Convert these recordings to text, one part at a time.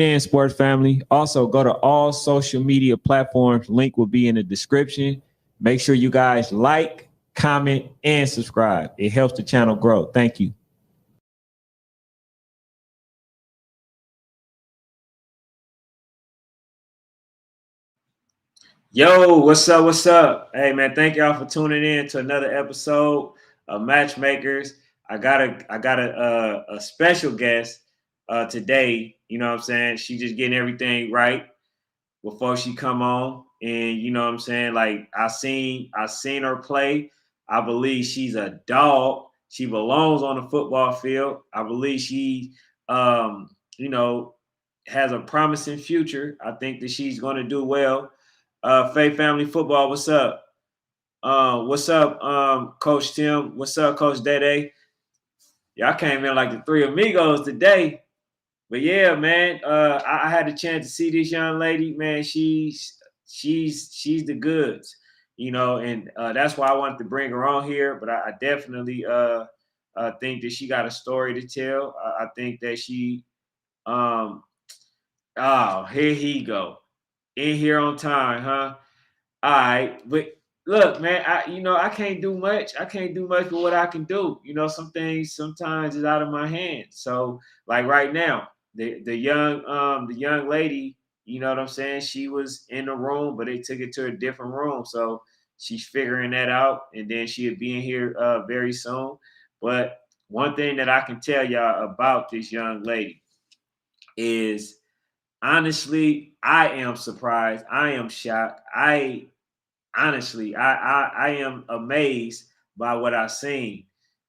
in sports family. Also, go to all social media platforms. Link will be in the description. Make sure you guys like, comment, and subscribe. It helps the channel grow. Thank you. Yo, what's up? What's up? Hey man, thank y'all for tuning in to another episode of Matchmakers. I got a special guest today. You know what I'm saying? She just getting everything right before she come on. And you know what I'm saying? Like I seen her play. I believe she's a dog. She belongs on the football field. I believe she you know, has a promising future. I think that she's gonna do well. Faith Family Football, what's up? What's up, Coach Tim? What's up, Coach Dede? Y'all came in like the three amigos today. But yeah, man, I had a chance to see this young lady. Man, she's the goods, you know, and that's why I wanted to bring her on here. But I definitely think that she got a story to tell. I think that she, um, oh, here he go, in here on time, huh? All right, but look, man, I can't do much. I can't do much for what I can do. You know, some things sometimes is out of my hands. So, like right now, the young lady, you know what I'm saying? She was in the room, but they took it to a different room. So she's figuring that out, and then she'll be in here very soon. But one thing that I can tell y'all about this young lady is honestly, I am surprised. I am shocked. I am amazed by what I've seen.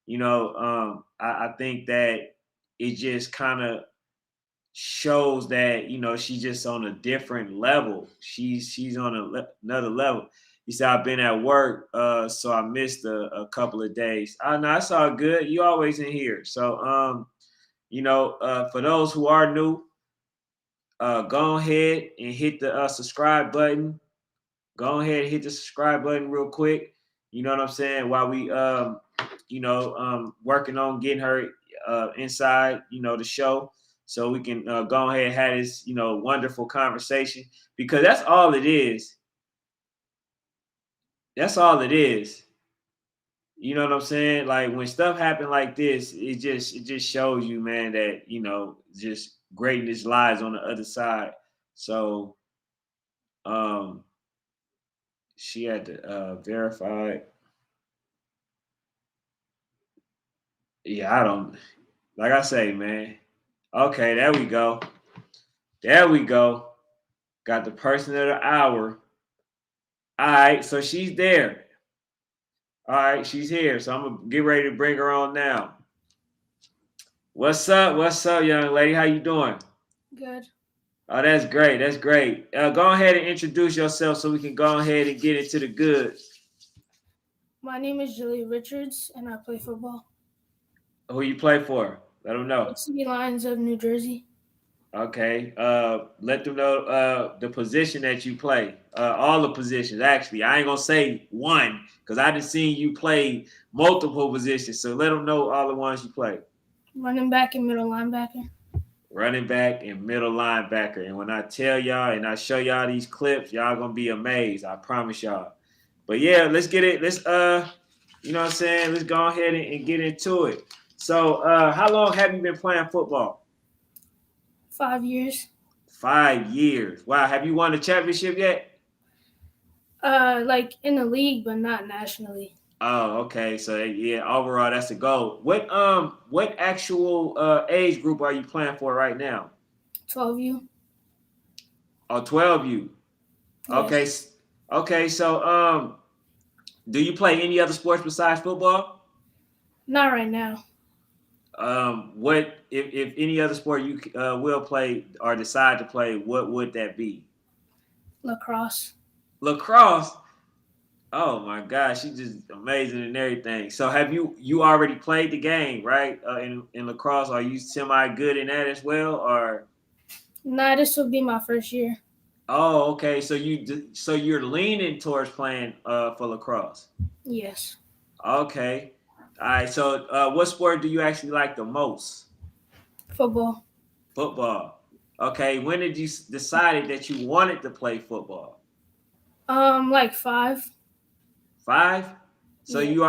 I think that it just kind of shows that she's just on a different level. She's on another level. He said, "I've been at work, so I missed a couple of days." Oh no, that's all good. You always in here. So for those who are new, go ahead and hit the subscribe button. Go ahead and hit the subscribe button real quick. You know what I'm saying? While we working on getting her inside, the show, so we can go ahead and have this, wonderful conversation, because that's all it is. That's all it is. You know what I'm saying? Like when stuff happen like this, it just shows you, man, that just greatness lies on the other side. So um she had to verify. Yeah, I don't, like I say, man. Okay, there we go. There we go. Got the person of the hour. All right, so she's there. All right, she's here. So I'm gonna get ready to bring her on now. What's up? What's up, young lady? How you doing? Good. Oh, that's great. That's great. Go ahead and introduce yourself so we can go ahead and get into the goods. My name is Jaliyah Richards, and I play football. Who you play for? Let them know. The City Lions of New Jersey. Okay. Let them know the position that you play. All the positions, actually. I ain't gonna say one because I didn't see you play multiple positions. So let them know all the ones you play. Running back and middle linebacker. Running back and middle linebacker. And when I tell y'all and I show y'all these clips, y'all gonna be amazed. I promise y'all. But yeah, let's get it. Let's you know what I'm saying? Let's go ahead and get into it. So how long have you been playing football? 5 years. 5 years. Wow. Have you won a championship yet? Like in the league, but not nationally. Oh, okay. So yeah, overall that's the goal. What actual age group are you playing for right now? 12U. Oh, 12U. Okay. Yes. Okay, so do you play any other sports besides football? Not right now. What if any other sport you will play or decide to play, what would that be? Lacrosse. Lacrosse. Oh my gosh, she's just amazing and everything. So have you already played the game, right? In lacrosse, are you semi good in that as well, or? Nah, this will be my first year. Oh, okay. So you're leaning towards playing for lacrosse. Yes. Okay. All right. So what sport do you actually like the most? Football. Football. Okay, when did you decided that you wanted to play football? Like 5. 5. So Yeah. you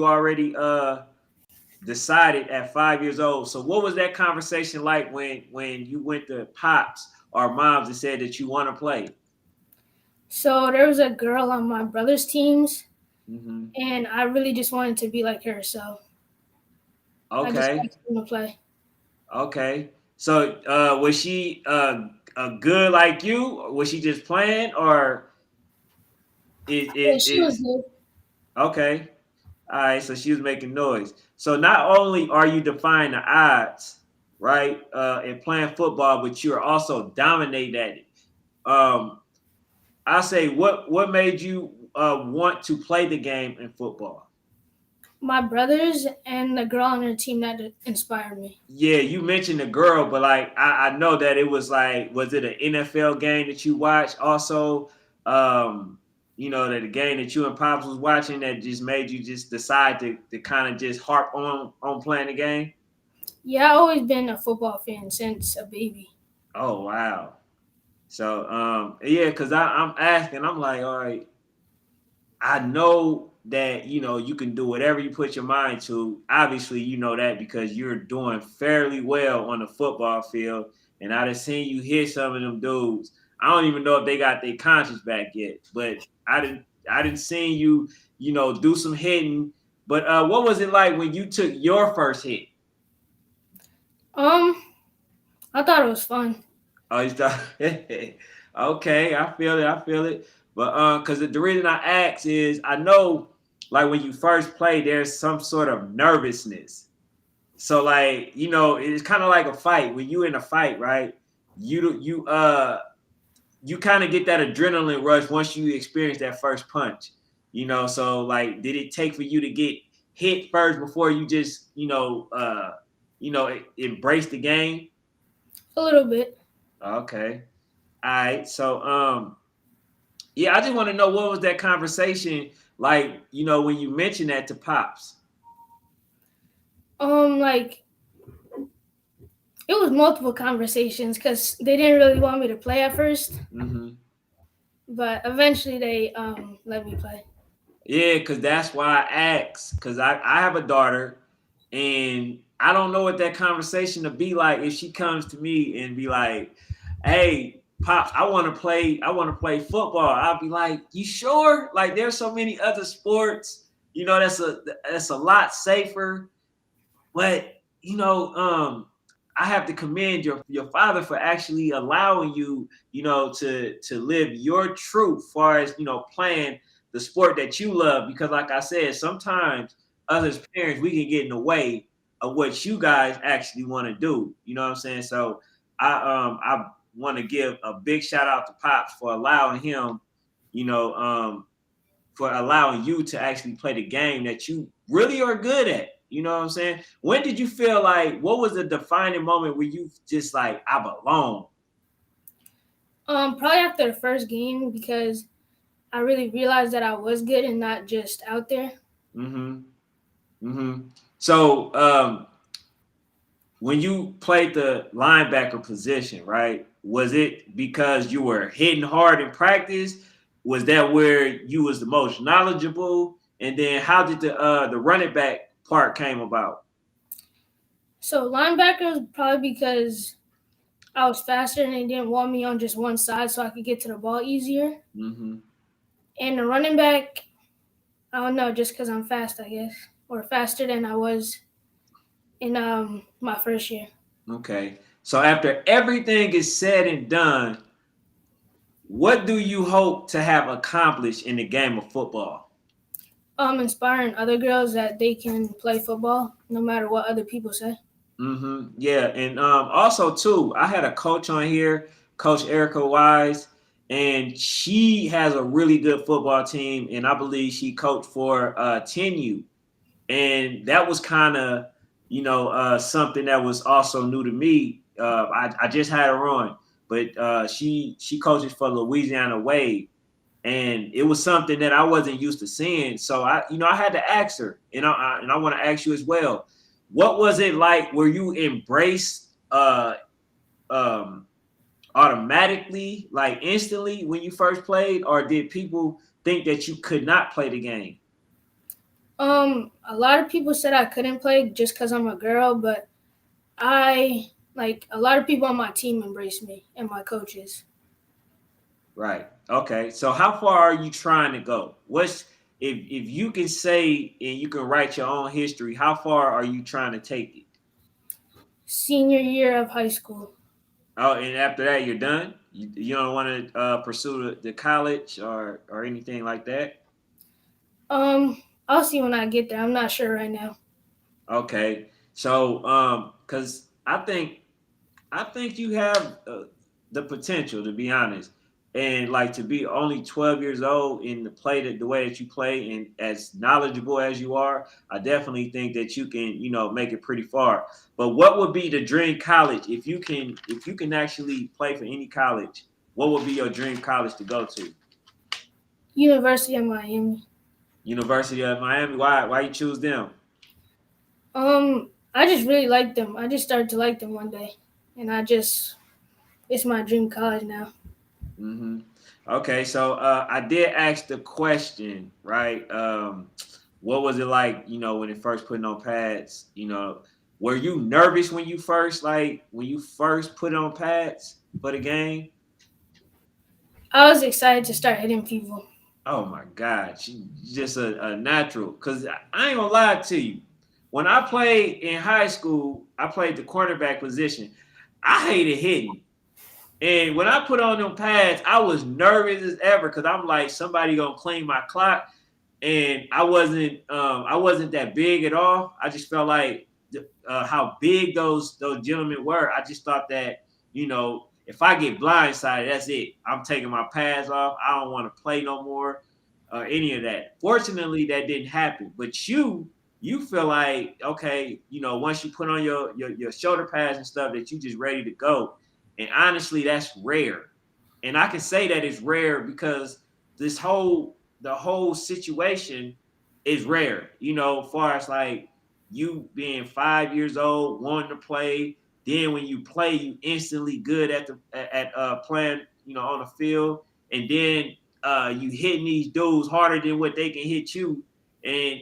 already decided at 5 years old. So what was that conversation like when you went to pops or moms and said that you want to play? So there was a girl on my brother's teams, Hmm. and I really just wanted to be like her. So I just Okay, asked him to play. okay. So was she good like you? Or was she just playing, or Yeah, it she was is good. okay? All right, so she was making noise. So not only are you defying the odds, right, in playing football, but you are also dominating at it. Um, I say, what made you want to play the game in football? My brothers and the girl on her team that inspired me. Yeah, you mentioned the girl, but like I know that it was like, was it an NFL game that you watched? Also, um, that the game that you and Pops was watching that just made you just decide to kind of just harp on playing the game. Yeah, I always been a football fan since a baby. Oh wow. So yeah, because I'm asking, I'm like, all right, I know that you can do whatever you put your mind to. Obviously, you know that because you're doing fairly well on the football field, and I done seen you hit some of them dudes. I don't even know if they got their conscience back yet, but I didn't seen you, do some hitting. But what was it like when you took your first hit? Um, I thought it was fun. Oh, you start. Okay, I feel it. I feel it. But because the reason I ask is I know, like when you first play, there's some sort of nervousness. So like it's kind of like a fight. When you in a fight, right? You kind of get that adrenaline rush once you experience that first punch. So like, did it take for you to get hit first before you just embrace the game? A little bit. Okay. All right. So yeah, I just want to know what was that conversation like, when you mentioned that to Pops. Like it was multiple conversations because they didn't really want me to play at first, Hmm. but eventually they let me play. Yeah, because that's why I asked. Because I have a daughter, and I don't know what that conversation to be like if she comes to me and be like, "Hey, Pops, I want to play football." I'll be like, "You sure?" Like, there's so many other sports, that's a lot safer. But I have to commend your father for actually allowing you, to live your truth, far as playing the sport that you love. Because, like I said, sometimes us as parents we can get in the way of what you guys actually want to do. You know what I'm saying? So I want to give a big shout out to Pops for allowing him, you know, for allowing you to actually play the game that you really are good at. You know what I'm saying? When did you feel like, what was the defining moment where you just like, I belong? Probably after the first game because I really realized that I was good and not just out there. Mm-hmm. Mm-hmm. So when you played the linebacker position, right? Was it because you were hitting hard in practice? Was that where you was the most knowledgeable? And then how did the running back part came about? So linebacker was probably because I was faster and they didn't want me on just one side so I could get to the ball easier. Mm-hmm. And the running back, I don't know, just because I'm fast, I guess, or faster than I was in my first year. Okay. So after everything is said and done, what do you hope to have accomplished in the game of football? Inspiring other girls that they can play football no matter what other people say. Mm-hmm. Yeah, and also too, I had a coach on here, Coach Erica Wise, and she has a really good football team, and I believe she coached for 10U, and that was kind of something that was also new to me. I just had her on, but she coaches for Louisiana Wade, and it was something that I wasn't used to seeing. So I had to ask her, and I want to ask you as well. What was it like where you embraced automatically, like instantly when you first played, or did people think that you could not play the game? A lot of people said I couldn't play just because I'm a girl, but I like a lot of people on my team embraced me and my coaches. Right. Okay. So how far are you trying to go? What's if you can say and you can write your own history, how far are you trying to take it? Senior year of high school. Oh, and after that you're done? You don't want to pursue the college or anything like that? I'll see when I get there. I'm not sure right now. Okay. So cuz I think you have the potential, to be honest, and like to be only 12 years old and to play the way that you play and as knowledgeable as you are. I definitely think that you can, make it pretty far. But what would be the dream college if you can actually play for any college? What would be your dream college to go to? University of Miami. University of Miami. Why you choose them? I just really liked them. I just started to like them one day, and it's my dream college now. hmm Okay, so I did ask the question, right? What was it like, when it first putting on pads? Were you nervous when you first put on pads for the game? I was excited to start hitting people. Oh my God, she just a natural. Cause I ain't gonna lie to you. When I played in high school, I played the cornerback position. I hated hitting. And when I put on them pads, I was nervous as ever because I'm like, somebody gonna claim my clock, and I wasn't that big at all. I just felt like how big those gentlemen were. I just thought that if I get blindsided, that's it. I'm taking my pads off. I don't want to play no more, any of that. Fortunately, that didn't happen. But you feel like okay, once you put on your shoulder pads and stuff, that you just ready to go. And honestly, that's rare. And I can say that it's rare because the whole situation is rare. As far as like you being 5 years old, wanting to play, then when you play, you instantly good at playing, on the field, and then you hitting these dudes harder than what they can hit you, and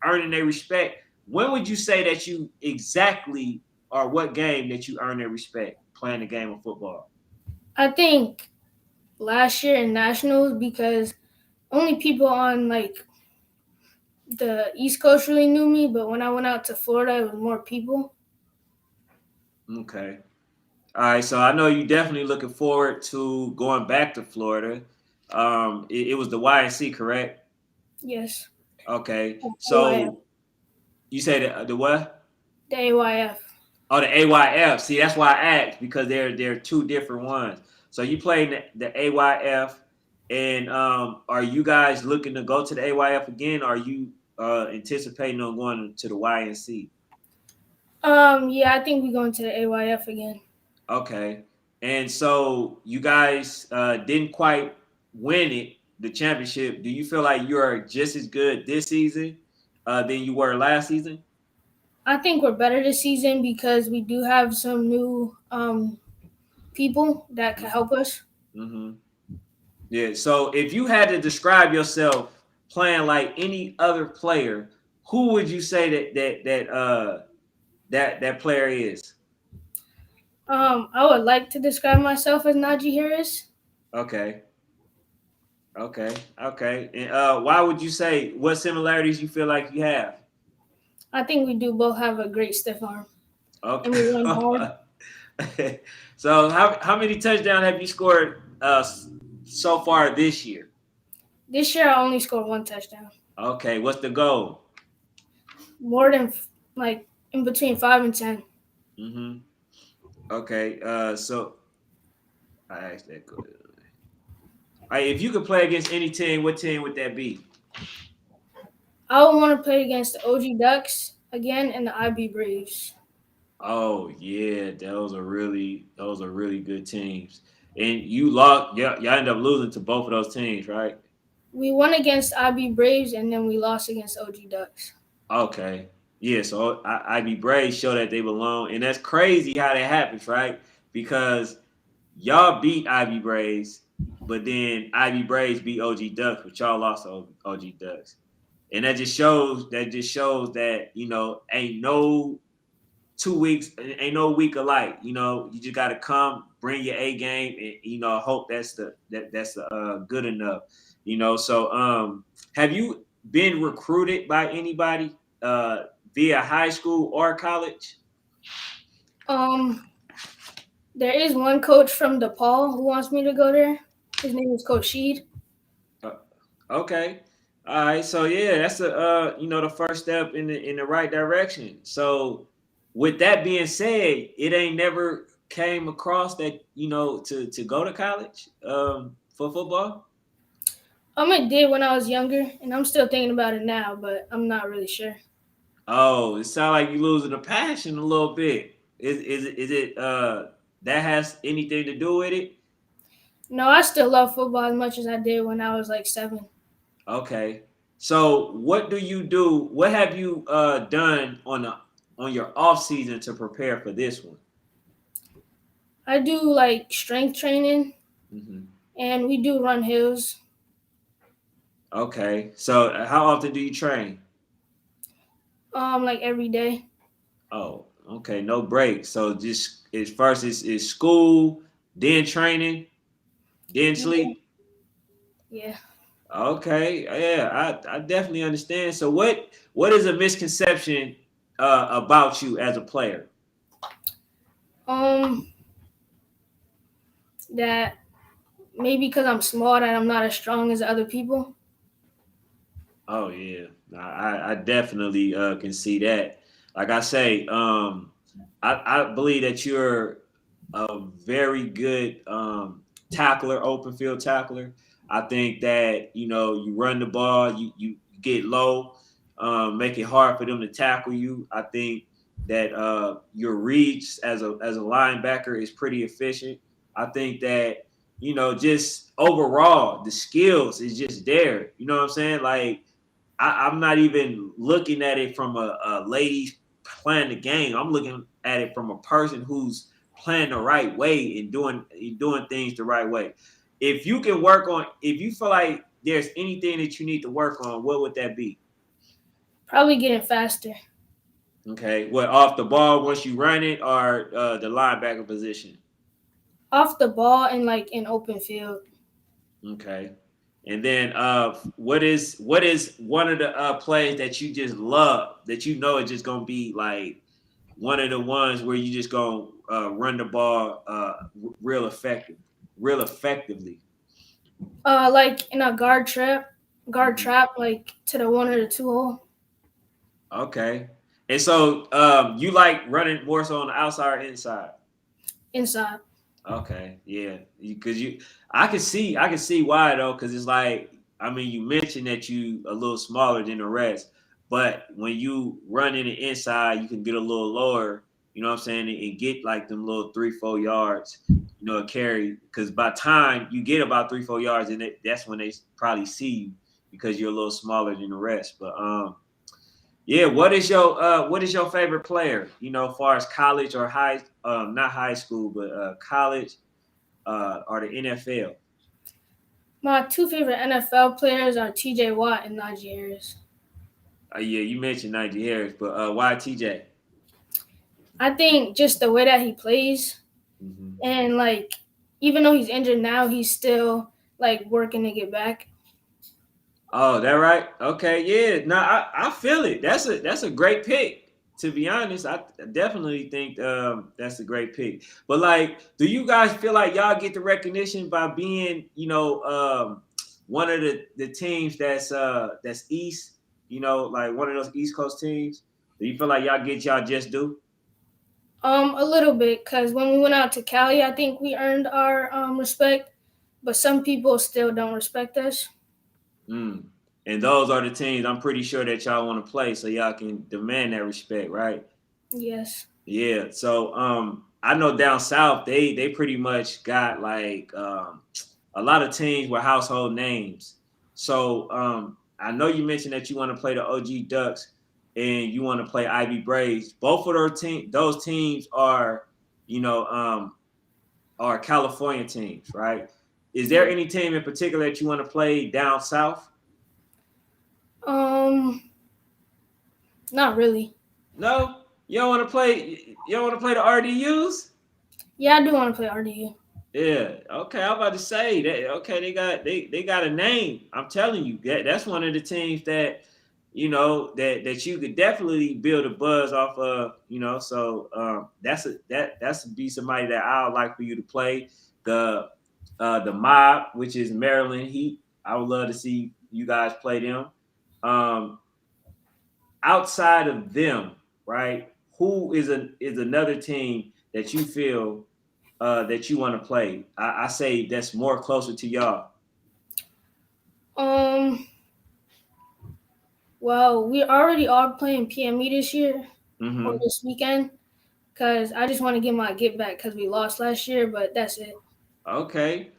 earning their respect. When would you say that you exactly, or what game that you earn their respect playing the game of football? I think last year in nationals because only people on like the East Coast really knew me, but when I went out to Florida, it was more people. Okay. All right, so I know you definitely looking forward to going back to Florida. It was the YNC, correct? Yes, Okay, AYF. so you say the what? The AYF. Oh, the AYF. See, that's why I asked because they're two different ones. So you played the AYF, and are you guys looking to go to the AYF again? Or are you anticipating on going to the YNC? Yeah, I think we're going to the AYF again. Okay. And so you guys didn't quite win it, the championship. Do you feel like you are just as good this season than you were last season? I think we're better this season because we do have some new people that can help us. Mm-hmm. Yeah. So if you had to describe yourself playing like any other player, who would you say that player is? I would like to describe myself as Najee Harris. Okay. Okay. Okay. And why would you say what similarities you feel like you have? I think we do both have a great stiff arm, and we run hard. Okay. So how many touchdowns have you scored so far this year? This year, I only scored one touchdown. Okay, what's the goal? More than like in between 5 and 10. Mm-hmm. Okay, so I asked that. All right, if you could play against any team, what team would that be? I would want to play against the OG Ducks again and the IB Braves. Oh yeah, those are really good teams. And you lost. Yeah, y'all end up losing to both of those teams, right? We won against IB Braves and then we lost against OG Ducks. Okay. Yeah, so IB Braves show that they belong, and that's crazy how that happens, right? because y'all beat Ivy Braves, but then Ivy Braves beat OG Ducks, but y'all lost to OG Ducks. And that just shows that, ain't no 2 weeks, ain't no week alike. You just gotta come, bring your A game, and hope that's good enough. So have you been recruited by anybody via high school or college? Um, there is one coach from DePaul who wants me to go there. His name is Coach Sheed. Uh, okay. All right. So yeah, that's the first step in the right direction. So with that being said, it ain't never came across that, to go to college for football. It did when I was younger, and I'm still thinking about it now, but I'm not really sure. Oh, it sounds like you losing the passion a little bit. Is it that has anything to do with it? No, I still love football as much as I did when I was like 7. Okay. So what do you do? What have you done on your off season to prepare for this one? I do like strength training, Hmm. and we do run hills. Okay. So how often do you train? Like every day. Oh, okay. No break. So just it's first is school, then training, then Yeah, sleep. yeah. Okay. Yeah, I definitely understand. So what is a misconception about you as a player? Um, that maybe because I'm small that I'm not as strong as other people. Oh yeah, I definitely can see that. Like I say, I believe that you're a very good tackler, open field tackler. I think that you run the ball, you get low, make it hard for them to tackle you. I think that your reach as a linebacker is pretty efficient. I think that just overall the skills is just there. You know what I'm saying? Like I'm not even looking at it from a lady playing the game. I'm looking at it from a person who's playing the right way and doing things the right way. If you feel like there's anything that you need to work on, what would that be? Probably getting faster Okay, what off the ball once you run it, or the linebacker position? off the ball and like in open field. Okay. And then what is one of the plays that you just love that it's just gonna be like one of the ones where you just gonna run the ball real effectively. Like in a guard Mhm. trap, like to the 1 or the 2 hole Okay. And so you like running more so on the outside or inside? inside. Okay, yeah, because I can see why though, because it's like I mean you mentioned that you a little smaller than the rest, but when you run in the inside, you can get a little lower. You know what I'm saying, and get like them little 3-4 yards. A carry because by time you get about 3-4 yards, and that's when they probably see you because you're a little smaller than the rest. But yeah, what is your favorite player? As far as college or high, not high school, but college or the NFL. My 2 favorite NFL players are T.J. Watt and Najee Harris. Yeah, you mentioned Najee Harris, but why TJ? I think just the way that he plays, Hmm. and like even though he's injured now, he's still like working to get back. Oh, that right? Okay, yeah. No, I feel it. That's a great pick. To be honest, I definitely think that's a great pick. But like, do you guys feel like y'all get the recognition by being, one of the teams that's East, like one of those East Coast teams? Do you feel like y'all get y'all just due? A little bit, cause when we went out to Cali, I think we earned our respect, but some people still don't respect us. Mm. And those are the teams I'm pretty sure that y'all want to play, so y'all can demand that respect, right? Yes. Yeah. So I know down south they pretty much got like a lot of teams with household names. So I know you mentioned that you want to play the OG Ducks and you want to play Ivy Braves. Both of those teams are, you know, um are California teams, right? Is there any team in particular that you want to play down south? Um, Not really. No, you don't want to play. You don't want to play the RDUs. Yeah, I do want to play RDU. Yeah. Okay. I'm about to say that. Okay, they got a name. I'm telling you, that's one of the teams that that you could definitely build a buzz off of. So that's be somebody that I would like for you to play. The Mob, which is Maryland Heat. I would love to see you guys play them. Um, Outside of them, right? Who is another team that you feel that you want to play? I say that's more closer to y'all. Um, well, we already are playing PME this year or Mm-hmm. this weekend because I just want to get my get back because we lost last year, but that's it. Okay.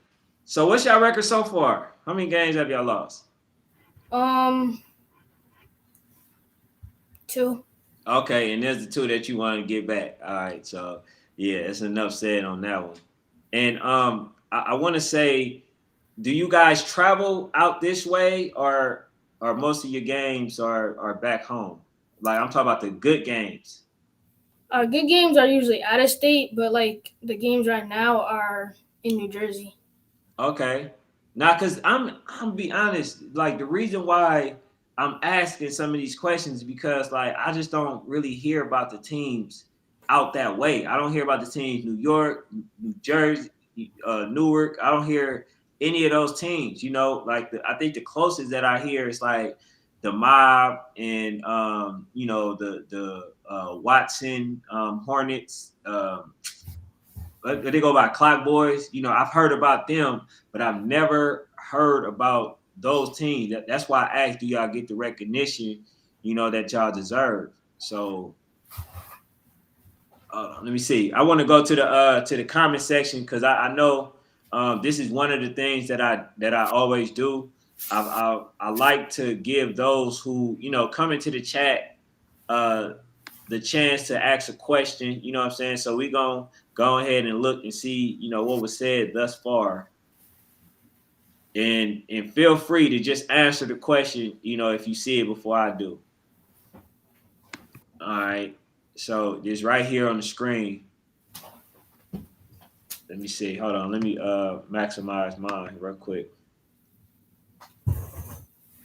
So what's y'all record so far? How many games have y'all lost? Um, Two. Okay, and there's the two that you want to get back. All right, so yeah, it's enough said on that one. And I want to say, do you guys travel out this way, or most of your games are back home? Like I'm talking about the good games. Our good games are usually out of state, but like the games right now are in New Jersey. Okay. Now, cause I'm be honest, like the reason why I'm asking some of these questions is because like I just don't really hear about the teams out that way. I don't hear about the teams New York, New Jersey, Newark. I don't hear any of those teams. Like I think the closest that I hear is like the Mob and the Watson Hornets. They go by Clock Boys. I've heard about them, but I've never heard about those teams. That's why I asked, do y'all get the recognition, that y'all deserve? So let me see. I want to go to the comment section because I know this is one of the things that I always do. I like to give those who come into the chat the chance to ask a question. You know what I'm saying? So we gonna go ahead and look and see what was said thus far, and feel free to just answer the question if you see it before I do. All right. So it's right here on the screen. Let me see. Hold on. Let me maximize mine real quick. All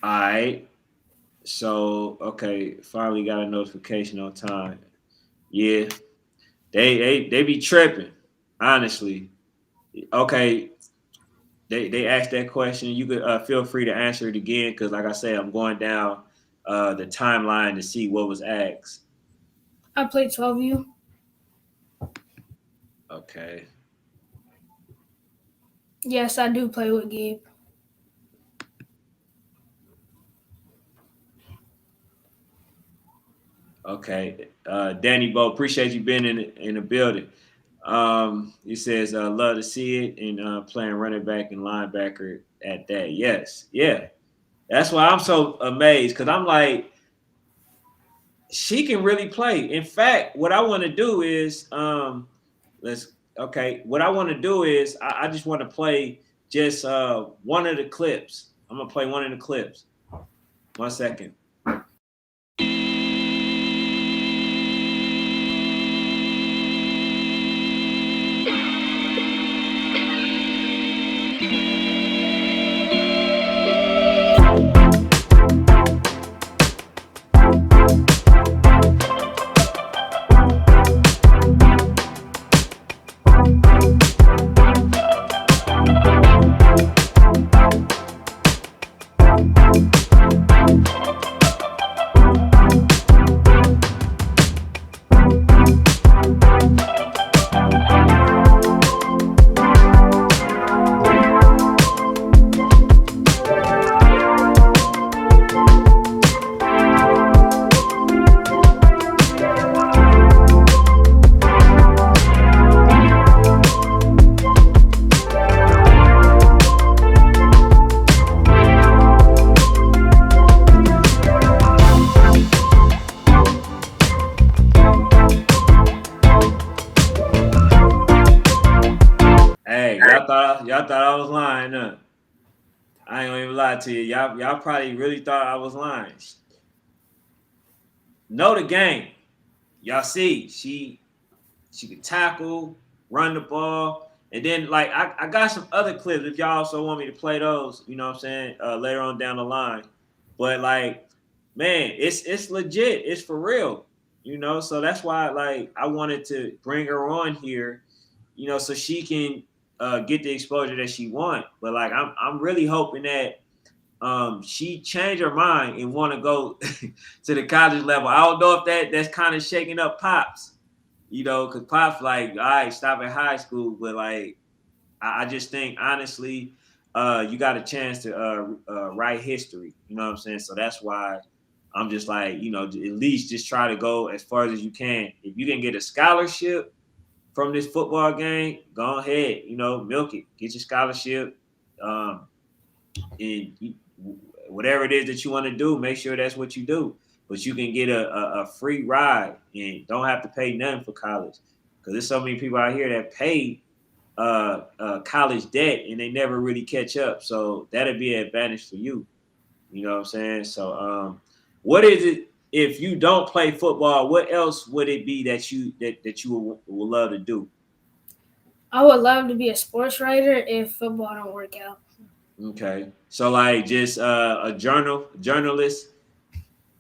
right. So okay, finally got a notification on time. Yeah, they be tripping, honestly. Okay, they asked that question. You could feel free to answer it again because, like I said, I'm going down the timeline to see what was asked. I played 12U. Okay. Yes, I do play with Gabe. Okay. Danny Bo, appreciate you being in the building. He says, love to see it and playing running back and linebacker at that. Yes. Yeah. That's why I'm so amazed because I'm like, she can really play. In fact, what I want to do is what I want to do is I just want to play just one of the clips. I'm gonna play one of the clips. 1 second. lie to you. Y'all probably really thought I was lying. Know the game. Y'all see, she could tackle, run the ball, and then like I got some other clips if y'all also want me to play those. You know what I'm saying? Later on down the line, but like, man, it's legit. It's for real. You know, so that's why like I wanted to bring her on here. You know, so she can get the exposure that she want. But like I'm really hoping that she changed her mind and want to go to the college level. I don't know if that's kind of shaking up Pops, you know, because Pops like, all right, stop at high school, but like, I just think honestly, you got a chance to write history. You know what I'm saying? So that's why I'm just like, you know, at least just try to go as far as you can. If you can get a scholarship from this football game, go ahead, you know, milk it, get your scholarship. Um, and whatever it is that you want to do, make sure that's what you do. But you can get a free ride and don't have to pay nothing for college. Because there's so many people out here that pay college debt and they never really catch up. So that'll be an advantage for you. You know what I'm saying? So what is it if you don't play football? What else would it be that you would love to do? I would love to be a sports writer if football don't work out. Okay, so like just a journalist.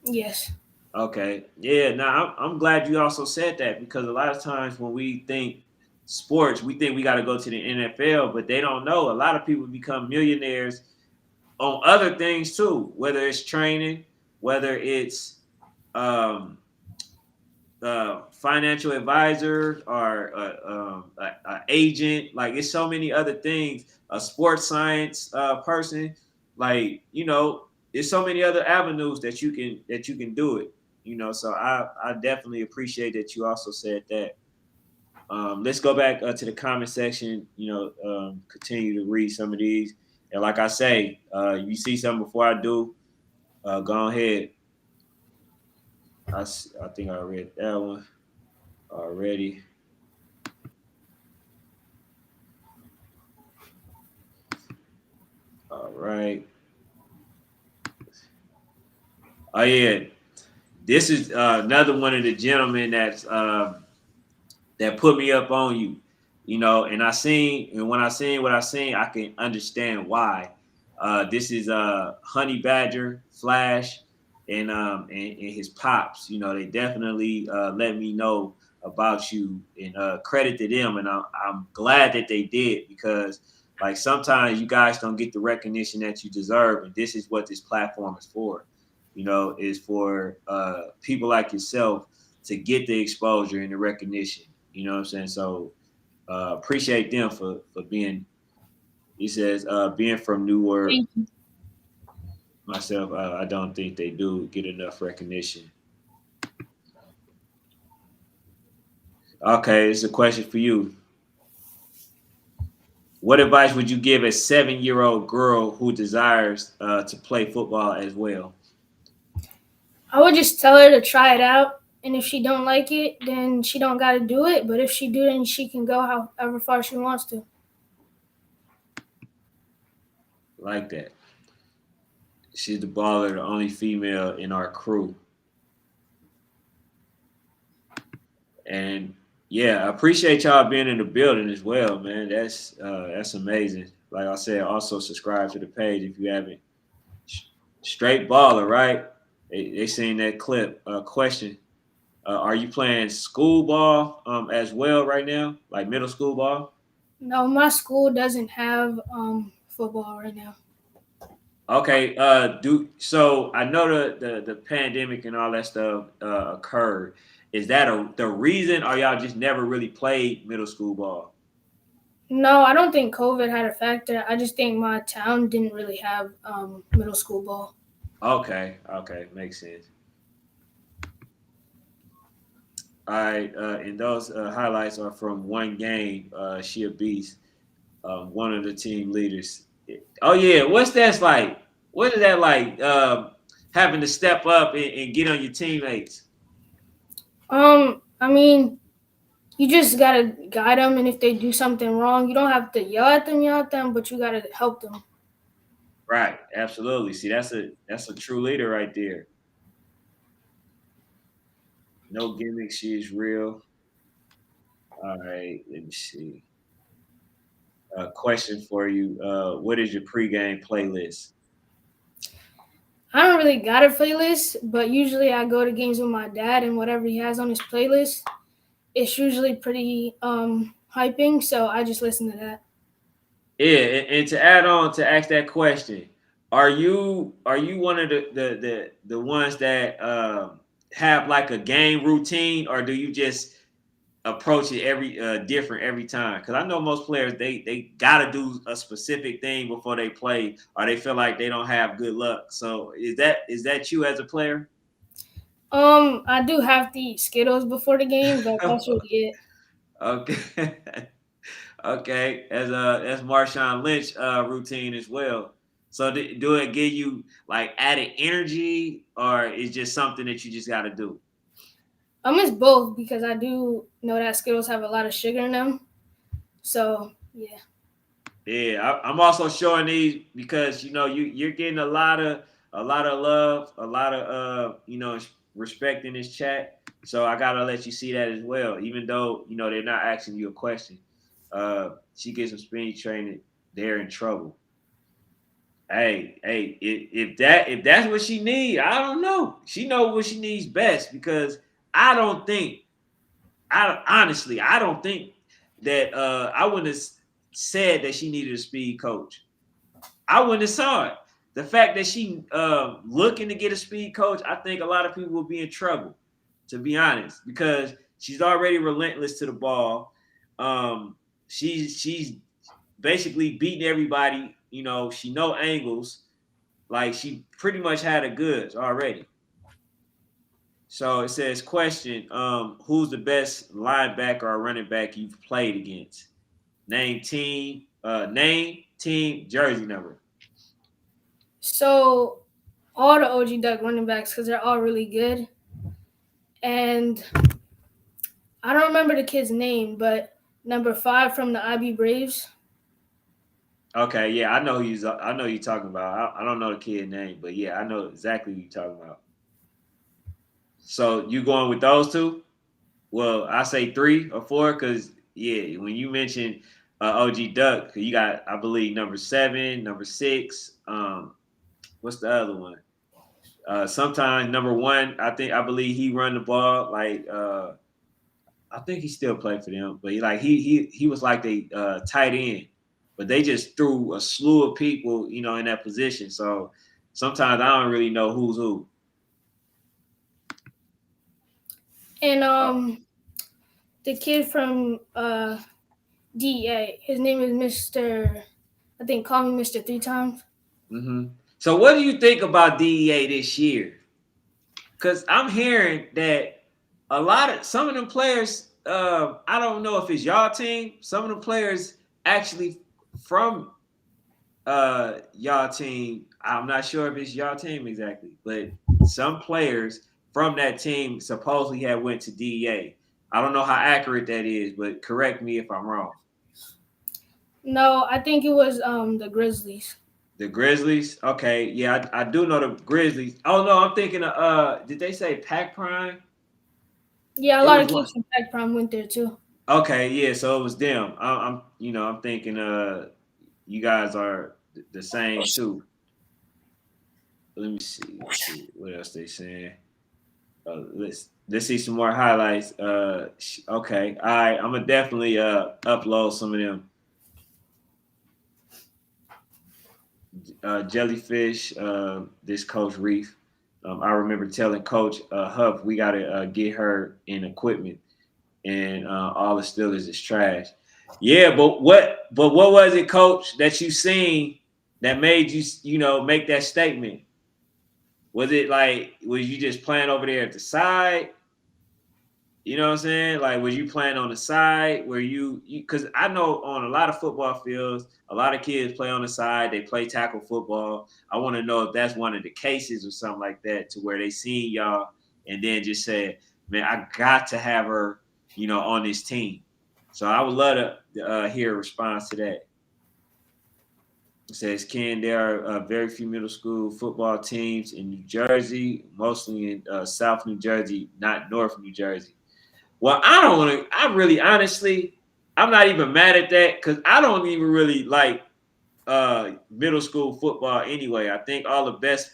Yes. Okay. Yeah. Now I'm glad you also said that because a lot of times when we think sports, we think we got to go to the NFL, but they don't know. A lot of people become millionaires on other things too, whether it's training, whether it's um, financial advisor or a agent. Like it's so many other things. A sports science person. Like you know, there's so many other avenues that you can do it. You know, so I definitely appreciate that you also said that. Let's go back to the comment section. You know, continue to read some of these. And like I say, you see something before I do, go ahead. I think I read that one already. All right. Oh yeah, this is another one of the gentlemen that put me up on you, you know. And when I seen what I seen, I can understand why. This is Honey Badger, Flash, and his pops. You know, they definitely let me know about you and credit to them, and I'm glad that they did because like sometimes you guys don't get the recognition that you deserve, and this is what this platform is for. You know, is for people like yourself to get the exposure and the recognition. You know what I'm saying? So appreciate them for being. He says being from Newark Thank you. myself. I don't think they do get enough recognition. Okay, it's a question for you. What advice would you give a 7-year-old girl who desires to play football as well? I would just tell her to try it out, and if she don't like it, then she don't got to do it. But if she do, then she can go however far she wants to. Like that. She's the baller, the only female in our crew. And yeah, I appreciate y'all being in the building as well, man. That's amazing. Like I said, also subscribe to the page if you haven't. Straight baller, right? They seen that clip. Question: are you playing school ball as well right now, like middle school ball? No, my school doesn't have football right now. Okay. Do so. I know the pandemic and all that stuff occurred. Is that the reason, or y'all just never really played middle school ball? No, I don't think COVID had a factor. I just think my town didn't really have middle school ball. Okay. Okay. Makes sense. All right. And those highlights are from one game. She a beast. One of the team leaders. Oh yeah. What's that like? What is that like? Having to step up and get on your teammates. I mean, you just gotta guide them, and if they do something wrong, you don't have to yell at them, but you gotta help them. Right. Absolutely. See, that's a true leader right there. No gimmicks. She is real. All right. Let me see. Question for you. What is your pregame playlist? I don't really got a playlist, but usually I go to games with my dad, and whatever he has on his playlist, it's usually pretty hyping. So I just listen to that. Yeah, and to add on to ask that question, are you one of the ones that have like a game routine, or do you just approach it every different every time? Because I know most players they got to do a specific thing before they play, or they feel like they don't have good luck. So is that you as a player? I do have to eat Skittles before the game, but that's really it. Okay. Okay, as Marshawn Lynch routine as well. So do it give you like added energy, or is just something that you just got to do? It's both because I do know that Skittles have a lot of sugar in them. So yeah. Yeah, I'm also showing these because you're getting a lot of love, a lot of respect in this chat. So I gotta let you see that as well, even though they're not asking you a question. She gets some speed training, they're in trouble. Hey, if that's what she needs, I don't know. She knows what she needs best because I don't think I honestly I don't think that I wouldn't have said that she needed a speed coach. I wouldn't have saw it. The fact that she looking to get a speed coach, I think a lot of people will be in trouble, to be honest, because she's already relentless to the ball. Um, she's basically beating everybody. She know angles. Like she pretty much had the goods already. So it says, question: who's the best linebacker or running back you've played against? Name, team, jersey number. So all the OG Duck running backs because they're all really good. And I don't remember the kid's name, but number 5 from the IB Braves. Okay, yeah, I know who you're talking about. I don't know the kid name, but yeah, I know exactly who you're talking about. So you going with those two? Well, I say 3 or 4 because yeah, when you mentioned OG Duck, you got I believe number 7, number 6. What's the other one? Sometimes number 1, I believe he run the ball like I think he still played for them, but he was like the tight end, but they just threw a slew of people, in that position. So sometimes I don't really know who's who. And Uh, the kid from DEA, his name is Mr. I think call me Mr. 3 times. so what do you think about DEA this year? Because I'm hearing that some of them players, I don't know if it's y'all team. Some of the players actually from y'all team. I'm not sure if it's y'all team exactly, but some players from that team supposedly had went to DEA. I don't know how accurate that is, but correct me if I'm wrong. No, I think it was the Grizzlies. The Grizzlies, okay, yeah, I do know the Grizzlies. Oh no, I'm thinking of did they say Pac Prime? Yeah, a It lot was of one. kids from Tech Prom went there too. Okay, yeah, so it was them. I'm thinking you guys are the same too. Let me see what else they saying. Let's see some more highlights. Okay, all right. I'm gonna definitely upload some of them. Jellyfish. This Coach Reef. I remember telling Coach Huff we gotta get her in equipment, and all the Steelers is trash. Yeah, but what was it, Coach, that you seen that made you make that statement? Was it like was you just playing over there at the side? You know what I'm saying? Like, was you playing on the side where because I know on a lot of football fields, a lot of kids play on the side, they play tackle football. I want to know if that's one of the cases or something like that to where they seen y'all and then just said, man, I got to have her, on this team. So I would love to hear a response to that. It says, Ken, there are very few middle school football teams in New Jersey, mostly in South New Jersey, not North New Jersey. Well, I don't want to. I really, honestly, I'm not even mad at that because I don't even really like middle school football anyway. I think all the best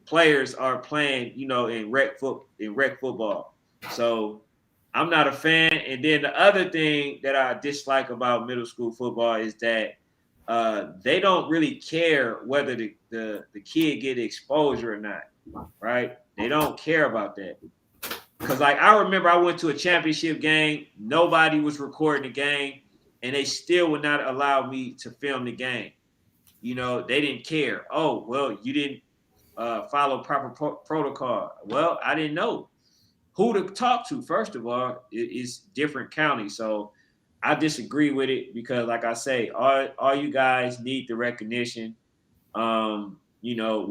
players are playing, in rec football. So I'm not a fan. And then the other thing that I dislike about middle school football is that they don't really care whether the kid get exposure or not, right? They don't care about that. Cause like I remember I went to a championship game, nobody was recording the game, and they still would not allow me to film the game. They didn't care. Oh, well, you didn't follow proper protocol. Well, I didn't know who to talk to. First of all, it's different counties, so I disagree with it because, like I say, all you guys need the recognition. When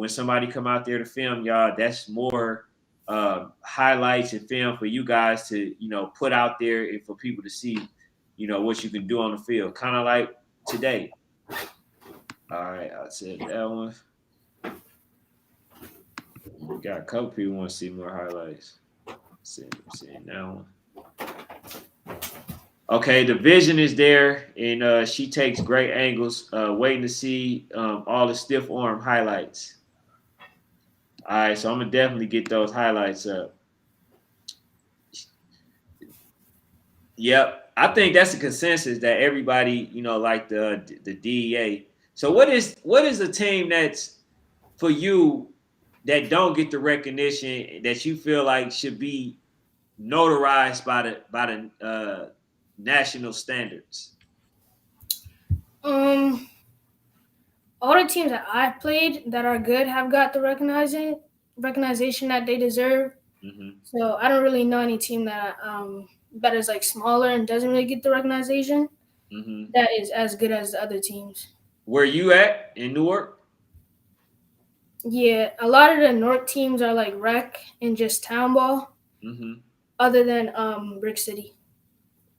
somebody come out there to film y'all, that's more highlights and film for you guys to put out there and for people to see what you can do on the field, kind of like today. All right, I said that one. We got a couple people want to see more highlights. Seeing that one. Okay, the vision is there, and she takes great angles. Waiting to see all the stiff arm highlights. All right, so I'm gonna definitely get those highlights up. Yep, I think that's a consensus that everybody, like the DEA. So what is a team that's for you that don't get the recognition that you feel like should be notarized by the national standards? Um, all the teams that I played that are good have got the recognition that they deserve. Hmm. So I don't really know any team that is like smaller and doesn't really get the recognition Hmm. that is as good as the other teams. Where you at in Newark? Yeah, a lot of the North teams are like rec and just town ball, Hmm. other than Brick City.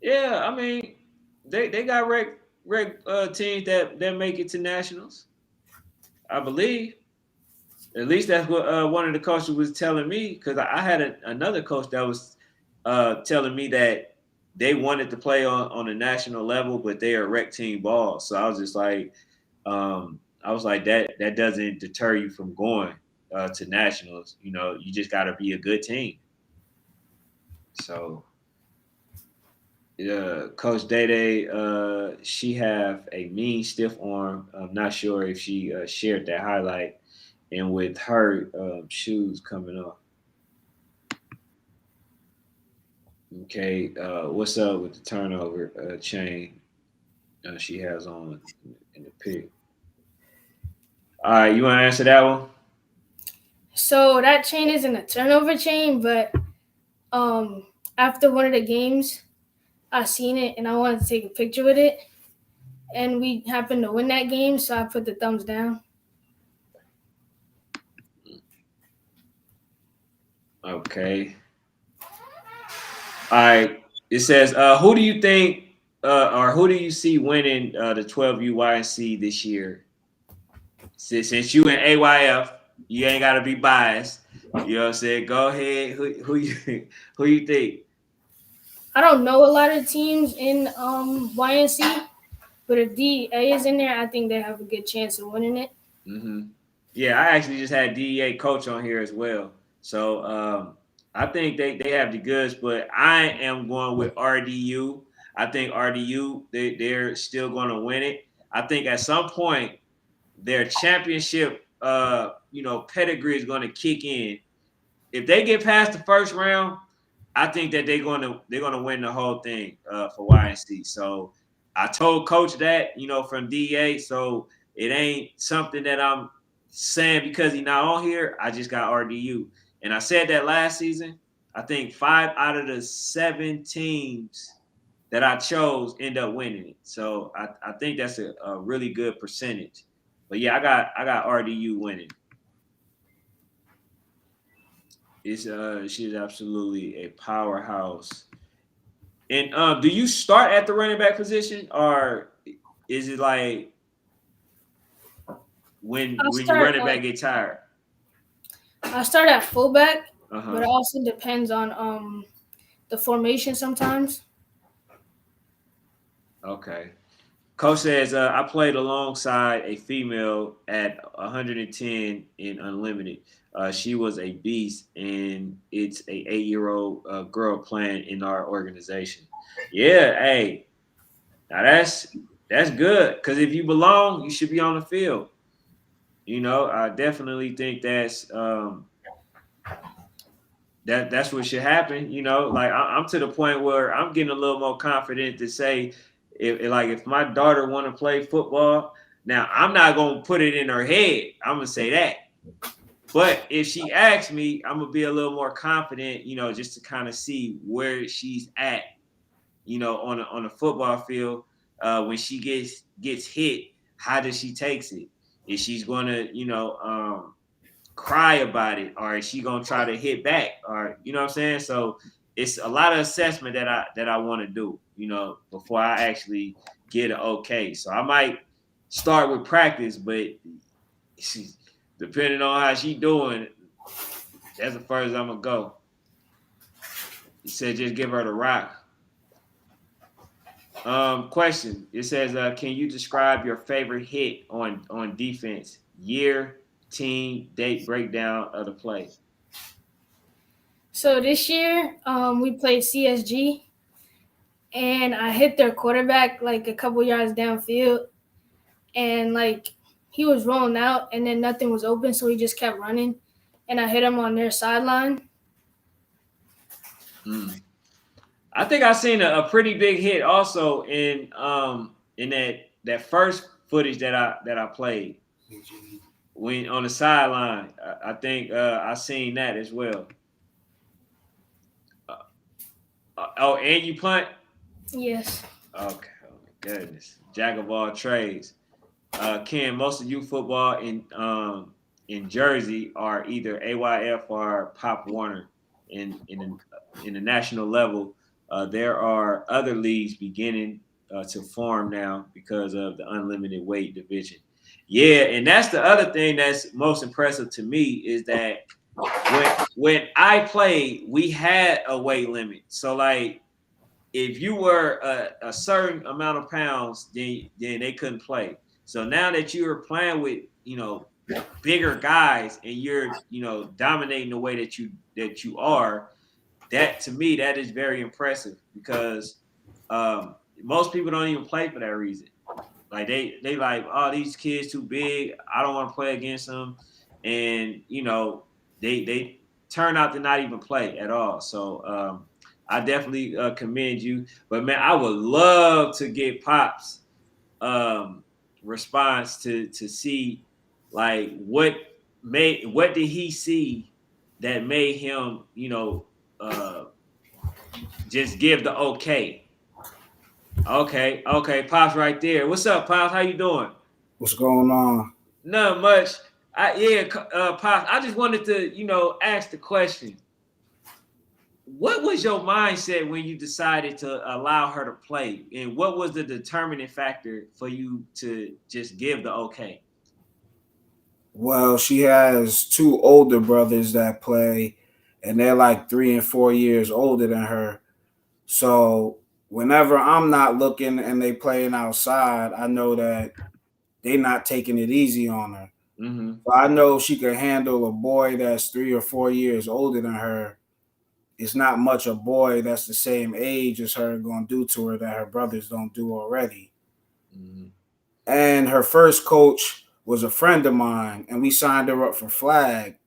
Yeah, I mean they got rec teams that make it to nationals. I believe. At least that's what one of the coaches was telling me because I had another coach that was telling me that they wanted to play on a national level, but they are rec team ball. So I was like that doesn't deter you from going to nationals. You just got to be a good team. So Coach Day Day, she have a mean stiff arm. I'm not sure if she shared that highlight, and with her shoes coming off. Okay, what's up with the turnover chain she has on in the pic? All right, you want to answer that one? So that chain isn't a turnover chain, but after one of the games, I seen it and I wanted to take a picture with it, and we happened to win that game, so I put the thumbs down. Okay. All right. It says, who do you think, or who do you see winning the 12U YNC this year? Since you in AYF, you ain't got to be biased. You know what I'm saying? Go ahead. Who you who you think? I don't know a lot of teams in YNC, but if DA is in there, I think they have a good chance of winning it. Hmm. Yeah, I actually just had DEA coach on here as well. So I think they have the goods, but I am going with RDU. I think RDU they're still going to win it. I think at some point their championship pedigree is going to kick in. If they get past the first round, I think that they're gonna win the whole thing for YNC. So I told Coach that from DA. So it ain't something that I'm saying because he's not on here. I just got RDU, and I said that last season. I think 5 out of the 7 teams that I chose end up winning it. So I think that's a really good percentage. But yeah, I got RDU winning. She's absolutely a powerhouse. And do you start at the running back position, or is it like when you running back get tired? I start at fullback, Uh but huh. it also depends on the formation sometimes. Okay. Coach says I played alongside a female at 110 in unlimited. She was a beast, and it's a 8-year-old girl playing in our organization. Yeah, hey, now that's good because if you belong, you should be on the field. I definitely think that's what should happen. Like I'm to the point where I'm getting a little more confident to say, if my daughter want to play football, now I'm not gonna put it in her head. I'm gonna say that. But if she asks me, I'm gonna be a little more confident. Just to kind of see where she's at. On a football field, when she gets hit, how does she takes it? If she's gonna, cry about it, or is she gonna try to hit back, or you know what I'm saying? So it's a lot of assessment that I want to do, before I actually get an okay. So I might start with practice, but depending on how she doing, that's the first I'm gonna go. He said just give her the rock. Question. It says, can you describe your favorite hit on defense? Year, team, date breakdown of the play. So this year, we played CSG, and I hit their quarterback like a couple yards downfield, and like he was rolling out, and then nothing was open, so he just kept running, and I hit him on their sideline. Mm. I think I seen a pretty big hit also in that first footage that I played when on the sideline. I think I seen that as well. Uh, oh, and you punt. Yes. Okay, oh my goodness, jack of all trades. Ken, most of you football in Jersey are either AYF or Pop Warner in the national level. There are other leagues beginning to form now because of the unlimited weight division. Yeah, and that's the other thing that's most impressive to me is that when I played, we had a weight limit. So like if you were a certain amount of pounds, then they couldn't play. So now that you're playing with bigger guys and you're dominating the way that you are, that to me that is very impressive because most people don't even play for that reason. Like they like, oh, these kids too big. I don't want to play against them, and they turn out to not even play at all. So I definitely commend you. But man, I would love to get Pop's um, response to see like what did he see that made him just give the okay. Okay, Pops right there. What's up, Pops? How you doing? What's going on? Not much. Pops. I just wanted to, ask the question. What was your mindset when you decided to allow her to play, and what was the determining factor for you to just give the okay? Well, she has two older brothers that play, and they're like 3 and 4 years older than her. So whenever I'm not looking and they playing outside, I know that they not taking it easy on her. Mm-hmm. So I know she can handle a boy that's 3 or 4 years older than her. It's not much a boy that's the same age as her gonna do to her that her brothers don't do already. Mm-hmm. And her first coach was a friend of mine, and we signed her up for flag.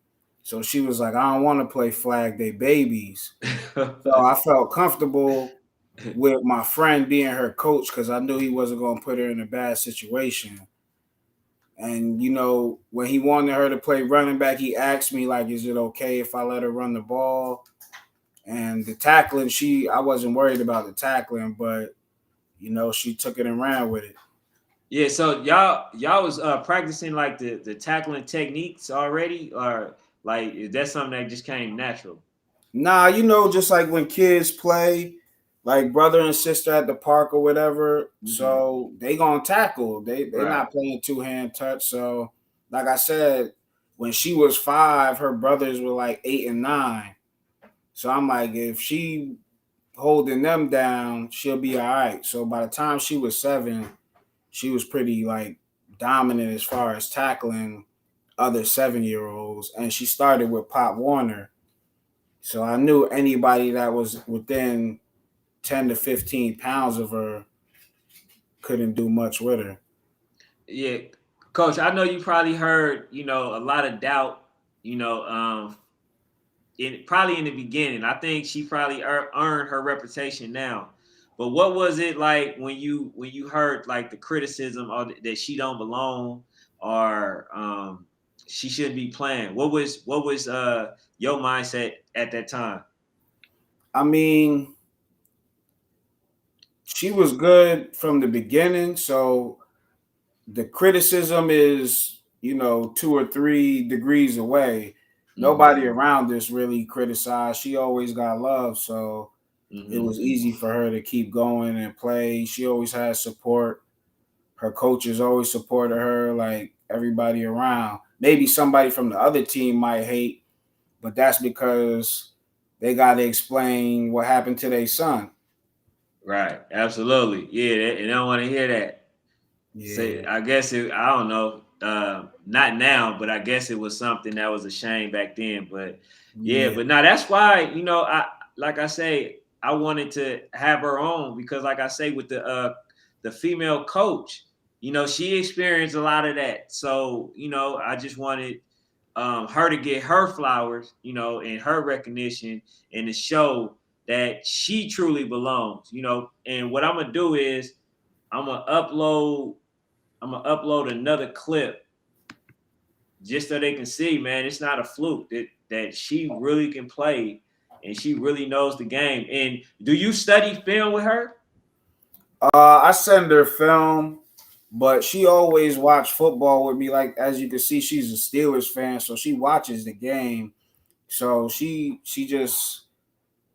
So she was like, I don't want to play flag, they babies. So I felt comfortable with my friend being her coach because I knew he wasn't going to put her in a bad situation. And, when he wanted her to play running back, he asked me, like, is it okay if I let her run the ball? And the tackling, I wasn't worried about the tackling, but, she took it and ran with it. Yeah, so y'all was practicing like the tackling techniques already, or like is that something that just came natural? Nah, just like when kids play, like brother and sister at the park or whatever, Mm-hmm. so they gonna tackle. They Right. not playing two-hand touch, so like I said, when she was 5, her brothers were like 8 and 9. So I'm like, if she holding them down, she'll be all right. So by the time she was 7, she was pretty like dominant as far as tackling other 7-year-olds, and she started with Pop Warner. So I knew anybody that was within 10 to 15 pounds of her couldn't do much with her. Yeah, Coach, I know you probably heard, a lot of doubt, probably in the beginning. I think she probably earned her reputation now. But what was it like when you heard like the criticism of that she don't belong, or she shouldn't be playing? What was your mindset at that time? I mean, she was good from the beginning. So the criticism is, 2 or 3 degrees away. Mm-hmm. Nobody around us really criticized. She always got love. So it Mm-hmm. was easy for her to keep going and play. She always had support. Her coaches always supported her, like everybody around. Maybe somebody from the other team might hate, but that's because they got to explain what happened to their son. Right. Absolutely. Yeah. And I don't want to hear that. Say, Yeah, I guess I don't know. Not now, but I guess it was something that was a shame back then. But yeah, yeah, but now that's why I like I say I wanted to have her on because, like I say, with the female coach, she experienced a lot of that. So I just wanted her to get her flowers, and her recognition, and to show that she truly belongs. And what I'm gonna do is I'm gonna upload I'm gonna upload another clip just so they can see, man, it's not a fluke that she really can play and she really knows the game. And do you study film with her? I send her film, but she always watch football with me. Like as you can see, she's a Steelers fan, so she watches the game. So she just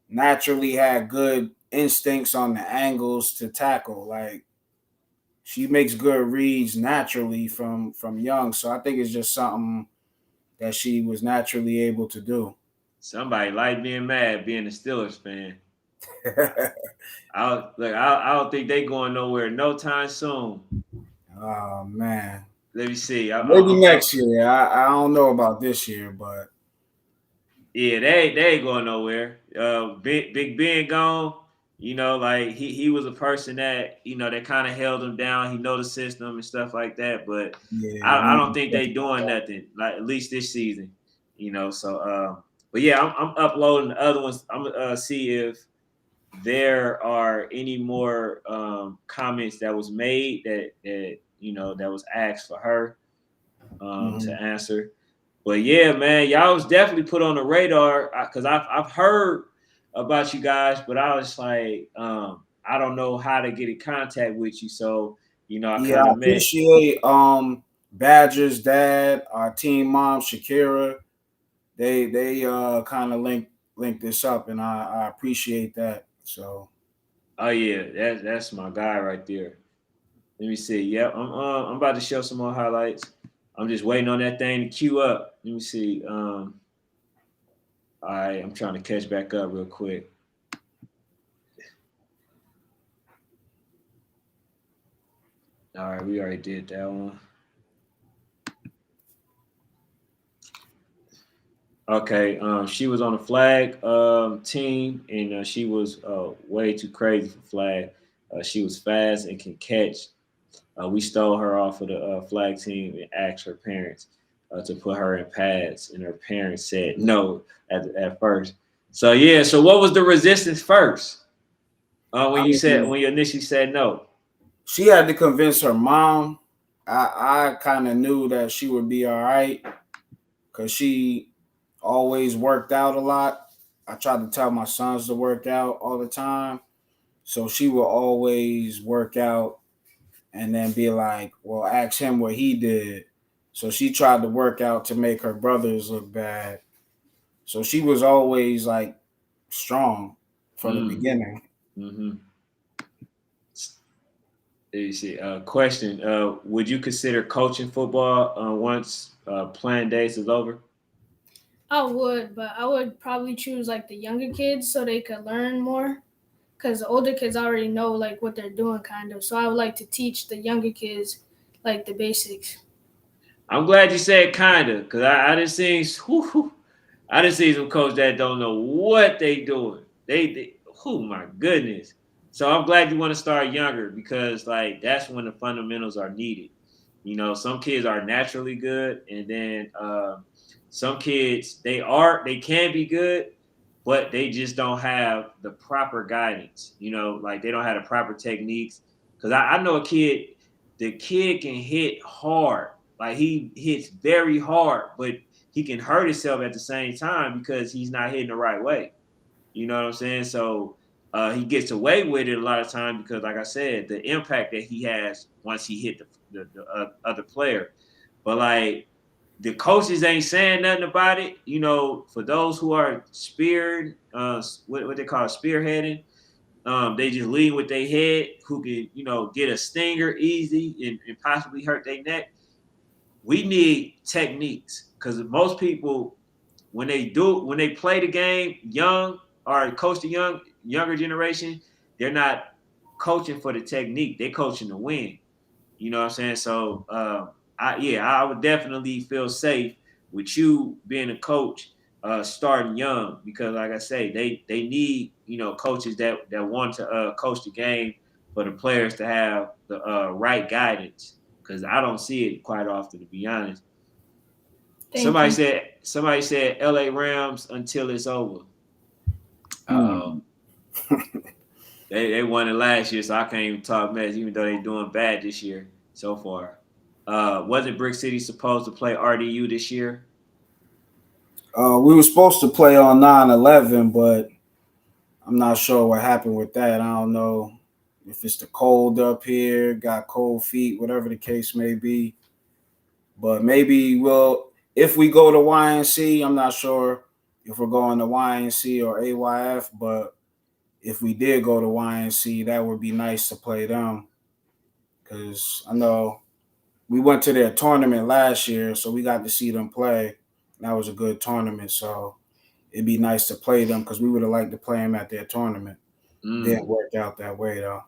naturally had good instincts on the angles to tackle. Like she makes good reads naturally from young. So I think it's just something that she was naturally able to do. Somebody like being mad, being a Steelers fan. I don't think they going nowhere no time soon. Oh man, Let me see. maybe next year. I don't know about this year, but Yeah, they ain't going nowhere. Big Ben gone. Like he was a person that that kind of held him down. He know the system and stuff like that. But yeah, I we don't ain't think they touching doing that. nothing like at least this season. So but yeah, I'm uploading the other ones. I'm gonna see if there are any more comments that was made that was asked for her to Mhm. answer. But yeah, man, y'all was definitely put on the radar because I've heard about you guys, but I was like, I don't know how to get in contact with you. So, I Yeah, kind I of met. appreciate Badger's dad, our team mom Shakira. They kind of linked this up, and I appreciate that. So Oh yeah, that's my guy right there. Let me see. Yep, I'm about to show some more highlights. I'm just waiting on that thing to queue up. Let me see. All right, I'm trying to catch back up real quick. All right, we already did that one. Okay, she was on the flag team, and she was way too crazy for flag. She was fast and can catch. We stole her off of the flag team and asked her parents to put her in pads, and her parents said no at first. So yeah, so what was the resistance first? I mean, When you initially said no? she had to convince her mom. I kind of knew that she would be all right because she always worked out a lot. I tried to tell my sons to work out all the time, so she will always work out and then be like, well, ask him what he did. So she tried to work out to make her brothers look bad. So she was always like strong from the Mm, beginning. hmm let me see. Question: would you consider coaching football once playing days is over? I would, but I would probably choose like the younger kids so they could learn more. Because the older kids already know like what they're doing, kind of. So I would like to teach the younger kids like the basics. I'm glad you said kinda, cause I didn't see. I didn't see some coach that don't know what they doing. They oh my goodness. So I'm glad you want to start younger because like that's when the fundamentals are needed. You know, some kids are naturally good, and then some kids they can be good, but they just don't have the proper guidance. You know, like they don't have the proper techniques. Because I know a kid, the kid can hit hard, like he hits very hard, but he can hurt himself at the same time because he's not hitting the right way. You know what I'm saying? So he gets away with it a lot of times because, like I said, the impact that he has once he hit the other player. But like the coaches ain't saying nothing about it. You know, for those who are speared, what they call spearheading, they just lead with their head, who can get a stinger easy and possibly hurt their neck. We need techniques because most people when they play the game young or coach the younger generation, they're not coaching for the technique. They're coaching to win. You know what I'm saying? So I would definitely feel safe with you being a coach, starting young because like I say, they need coaches that want to coach the game for the players to have the right guidance because I don't see it quite often, to be honest. Thank you. Somebody said LA Rams until it's over. Uh oh. Hmm. They won it last year, so I can't even talk mess, even though they're doing bad this year so far. Wasn't Brick City supposed to play RDU this year? We were supposed to play on 9/11, but I'm not sure what happened with that. I don't know if it's the cold up here, got cold feet, whatever the case may be. But maybe we'll, if we go to YNC, I'm not sure if we're going to YNC or AYF, but if we did go to YNC, that would be nice to play them because I know we went to their tournament last year, so we got to see them play. That was a good tournament, so it'd be nice to play them because we would have liked to play them at their tournament. Didn't Mm. work out that way though.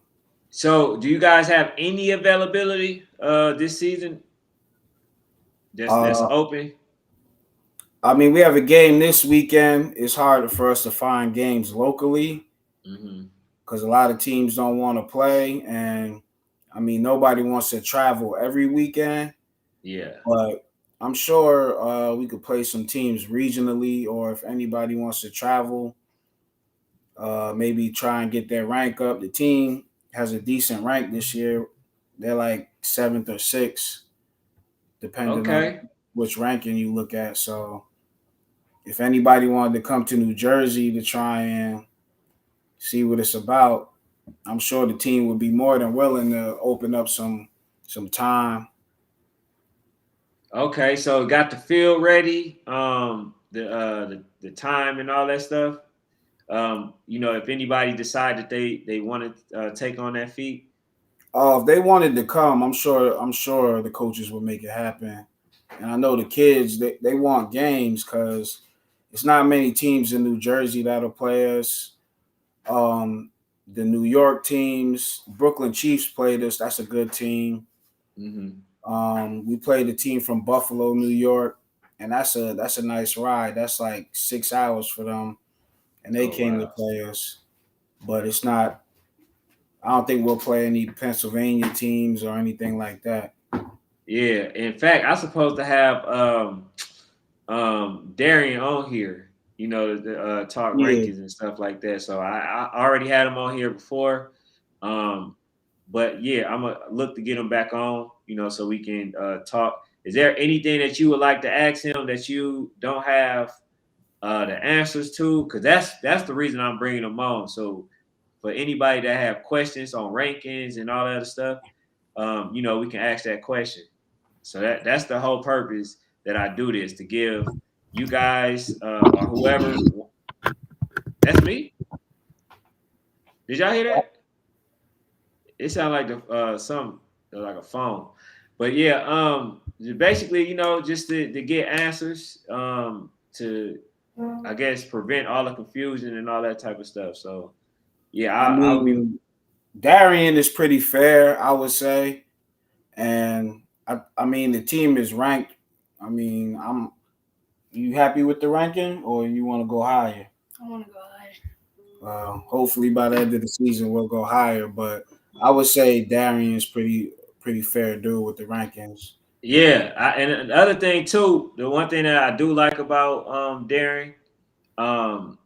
So, do you guys have any availability this season? That's Uh, open. I mean, we have a game this weekend. It's harder for us to find games locally Hmm. because a lot of teams don't want to play, and I mean, nobody wants to travel every weekend. Yeah. But I'm sure we could play some teams regionally, or if anybody wants to travel, maybe try and get their rank up. The team has a decent rank this year. They're like seventh or sixth, depending on Okay. which ranking you look at. So if anybody wanted to come to New Jersey to try and see what it's about, I'm sure the team would be more than willing to open up some time. Okay. So, got the field ready. The time and all that stuff. If anybody decide that they want to take on that feat. If they wanted to come, I'm sure the coaches would make it happen. And I know the kids they want games because it's not many teams in New Jersey that'll play us. Um, the New York teams, Brooklyn Chiefs played us. That's a good team. Hmm. We played a team from Buffalo, New York, and that's a nice ride. That's like 6 hours for them, and they Oh came to wow. play us. But it's not. I don't think we'll play any Pennsylvania teams or anything like that. Yeah. In fact, I'm supposed to have Darian on here, the talk Yeah. rankings and stuff like that. So I already had him on here before. Um, but yeah, I'm gonna look to get him back on, so we can talk. Is there anything that you would like to ask him that you don't have the answers to? Because that's the reason I'm bringing him on. So for anybody that have questions on rankings and all that other stuff, we can ask that question. So that's the whole purpose that I do this to give you guys or whoever. That's me. Did y'all hear that? It sounds like the some like a phone, but yeah, basically, just to get answers, to I guess prevent all the confusion and all that type of stuff. So yeah, I I would be. mean, Darian is pretty fair, I would say, and I mean the team is ranked. I mean, I'm. You happy with the ranking, or you want to go higher? I want to go higher. Hopefully by the end of the season we'll go higher, but I would say Darian's pretty fair dude with the rankings. Yeah, and the other thing too, the one thing that I do like about Darren, um,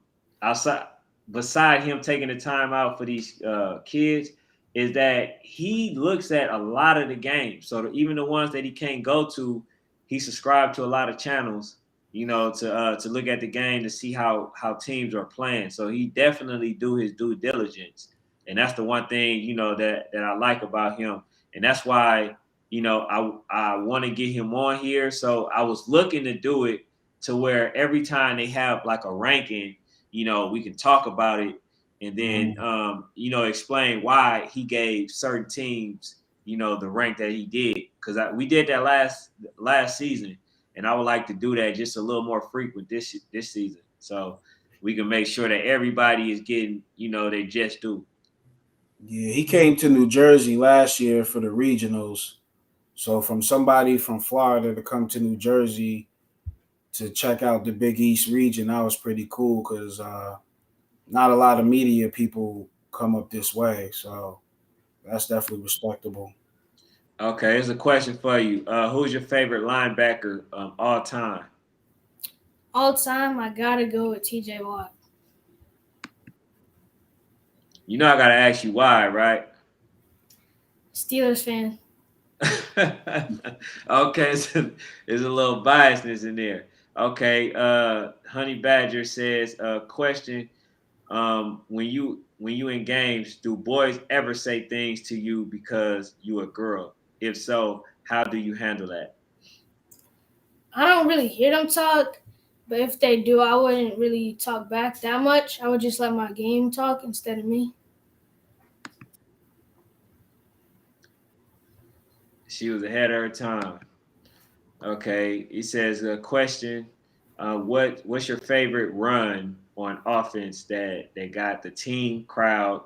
outside beside him taking the time out for these kids, is that he looks at a lot of the games. So even the ones that he can't go to, he subscribed to a lot of channels, to look at the game to see how teams are playing. So he definitely do his due diligence, and that's the one thing that I like about him, and that's why I want to get him on here. So I was looking to do it to where every time they have like a ranking, we can talk about it and then Mhm. explain why he gave certain teams, the rank that he did. Because we did that last season, and I would like to do that just a little more frequent this season. So we can make sure that everybody is getting, they just do. Yeah, he came to New Jersey last year for the regionals. So from somebody from Florida to come to New Jersey to check out the Big East region, that was pretty cool because not a lot of media people come up this way. So that's definitely respectable. Okay, here's a question for you. Who's your favorite linebacker all time? All time, I gotta go with T.J. Watt. I gotta ask you why, right? Steelers fan. Okay, so there's a little biasness in there. Okay, Honey Badger says, question: when you in games, do boys ever say things to you because you a girl? If so, how do you handle that? I don't really hear them talk, but if they do, I wouldn't really talk back that much. I would just let my game talk instead of me. She was ahead of her time. Okay, he says a question. What's your favorite run on offense that got the team crowd?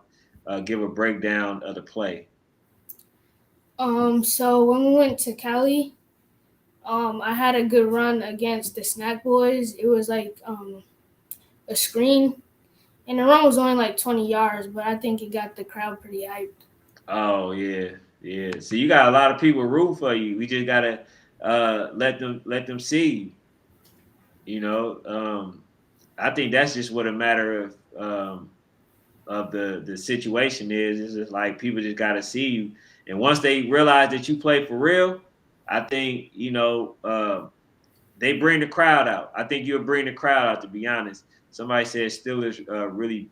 Give a breakdown of the play. So when we went to Cali, I had a good run against the Snack Boys. It was like a screen, and the run was only like 20 yards, but I think it got the crowd pretty hyped. Oh yeah, yeah. So you got a lot of people root for you. We just gotta let them see you. You know, I think that's just what a matter of the situation is. It's just like people just gotta see you, and once they realize that you play for real, I think they bring the crowd out. I think you'll bring the crowd out. To be honest, somebody said Steelers really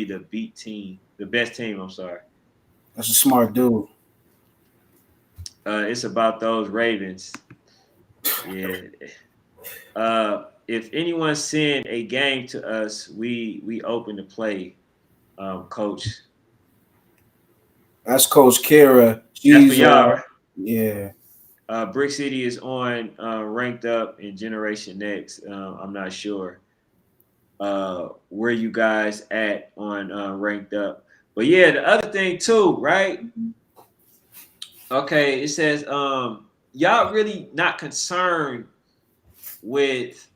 the beat team, the best team. I'm sorry. That's a smart dude. It's about those Ravens. Yeah. If anyone send a game to us, we open to play. Coach, That's Coach Kira. that's for She's y'all, right? yeah. Brick City is on ranked up in Generation Next. I'm not sure where you guys at on ranked up, but yeah, the other thing too, right? Okay, it says y'all really not concerned with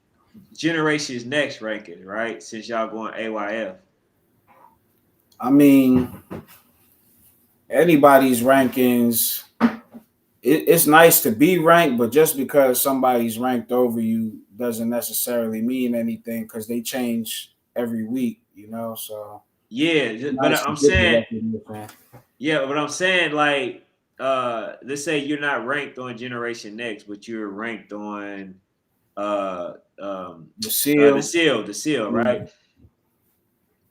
Generations Next ranking, right? Since y'all going AYF. I mean, anybody's rankings. It's nice to be ranked, but just because somebody's ranked over you doesn't necessarily mean anything because they change every week, you know. So Yeah, it's but nice to I'm get the saying, recognition. yeah, but I'm saying like, let's say you're not ranked on Generation Next, but you're ranked on uh, um, The the seal. seal, right? Yeah.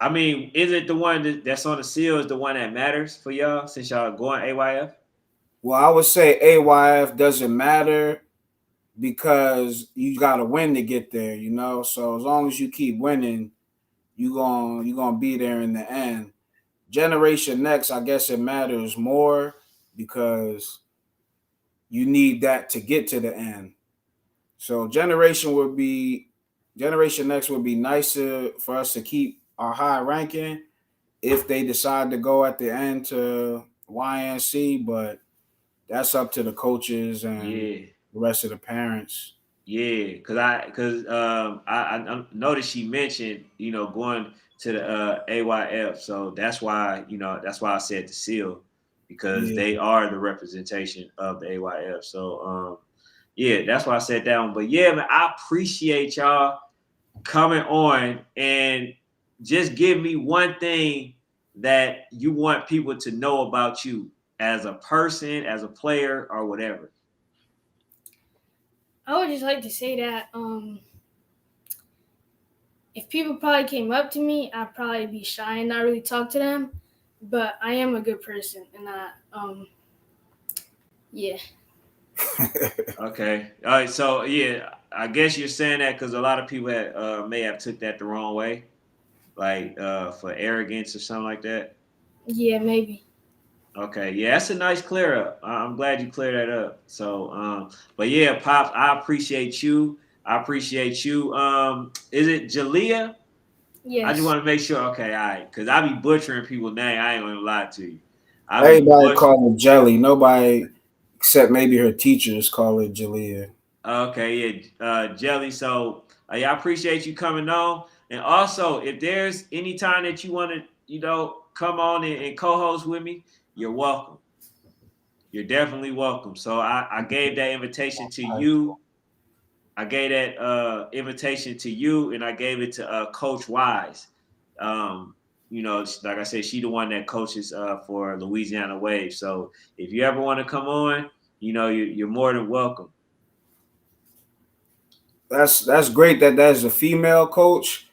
I mean, is it the one that's on the seal is the one that matters for y'all since y'all going AYF? Well, I would say AYF doesn't matter because you got to win to get there, you know. So as long as you keep winning, you gonna be there in the end. Generation Next, I guess it matters more because you need that to get to the end. So Generation Next would be nicer for us to keep our high ranking if they decide to go at the end to YNC, but that's up to the coaches and Yeah. the rest of the parents. Yeah, I noticed she mentioned, going to the AYF, so that's why I said the seal, because Yeah, they are the representation of the AYF. So yeah, that's why I said that one. But yeah, man, I appreciate y'all coming on and just give me one thing that you want people to know about you as a person, as a player, or whatever. I would just like to say that if people probably came up to me, I'd probably be shy and not really talk to them. But I am a good person, and yeah. Okay. All right. So yeah, I guess you're saying that because a lot of people may have took that the wrong way, like for arrogance or something like that. Yeah, maybe. Okay. Yeah, that's a nice clear up. I'm glad you cleared that up. So, but yeah, pops, I appreciate you. I appreciate you. Is it Jaliyah? I just Yes. want to make sure. Okay, all right, because I be butchering people's name. I ain't gonna lie to you. I be everybody butchering. call it Jelly. Nobody except maybe her teachers call it Jaliyah. Okay, yeah, Jelly. So, yeah, I appreciate you coming on. And also, if there's any time that you want to, come on and co-host with me, you're welcome. You're definitely welcome. So, I gave that invitation to you. I gave that invitation to you, and I gave it to Coach Wise. Um, like I said, she the one that coaches for Louisiana Wave. So, if you ever want to come on, you're more than welcome. That's great that there's a female coach